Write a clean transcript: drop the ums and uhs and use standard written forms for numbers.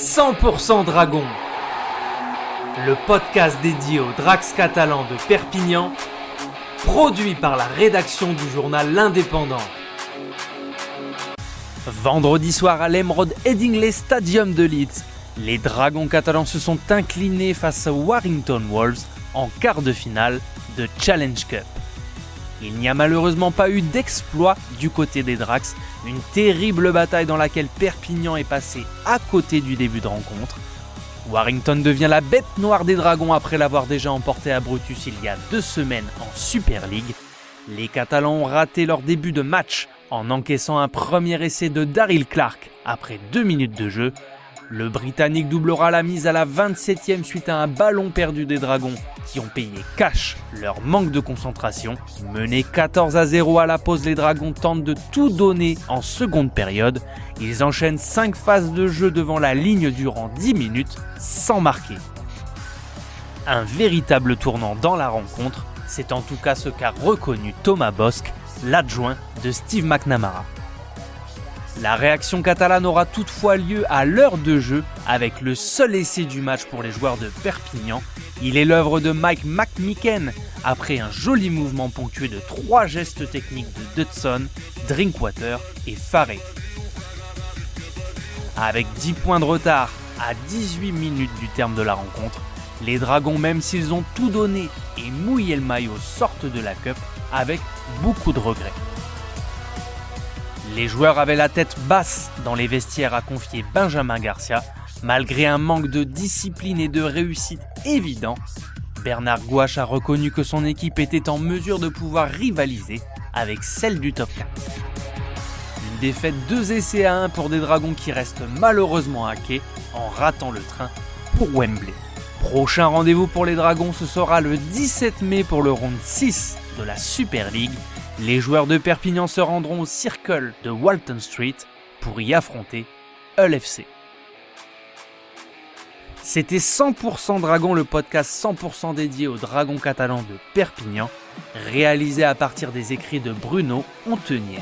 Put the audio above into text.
100% Dragon, le podcast dédié aux Drax catalans de Perpignan, produit par la rédaction du journal L'Indépendant. Vendredi soir à l'Emerald Headingley Stadium de Leeds, les Dragons catalans se sont inclinés face aux Warrington Wolves en quart de finale de Challenge Cup. Il n'y a malheureusement pas eu d'exploit du côté des Drax, une terrible bataille dans laquelle Perpignan est passé à côté du début de rencontre. Warrington devient la bête noire des Dragons après l'avoir déjà emporté à Brutus il y a 2 semaines en Super League. Les Catalans ont raté leur début de match en encaissant un premier essai de Daryl Clark après 2 minutes de jeu. Le Britannique doublera la mise à la 27e suite à un ballon perdu des Dragons qui ont payé cash leur manque de concentration. Menés 14-0 à la pause, les Dragons tentent de tout donner en seconde période. Ils enchaînent 5 phases de jeu devant la ligne durant 10 minutes sans marquer. Un véritable tournant dans la rencontre, c'est en tout cas ce qu'a reconnu Thomas Bosc, l'adjoint de Steve McNamara. La réaction catalane aura toutefois lieu à l'heure de jeu avec le seul essai du match pour les joueurs de Perpignan. Il est l'œuvre de Mike McMicken après un joli mouvement ponctué de 3 gestes techniques de Dudson, Drinkwater et Farré. Avec 10 points de retard à 18 minutes du terme de la rencontre, les Dragons, même s'ils ont tout donné et mouillé le maillot, sortent de la Cup avec beaucoup de regrets. Les joueurs avaient la tête basse dans les vestiaires, a confié Benjamin Garcia. Malgré un manque de discipline et de réussite évident, Bernard Gouache a reconnu que son équipe était en mesure de pouvoir rivaliser avec celle du top 4. Une défaite 2-1 pour des Dragons qui restent malheureusement à quai en ratant le train pour Wembley. Prochain rendez-vous pour les Dragons, ce sera le 17 mai pour le round 6 de la Super League. Les joueurs de Perpignan se rendront au Circle de Walton Street pour y affronter Hull FC. C'était 100% Dragon, le podcast 100% dédié aux Dragons catalans de Perpignan, réalisé à partir des écrits de Bruno Onteniente.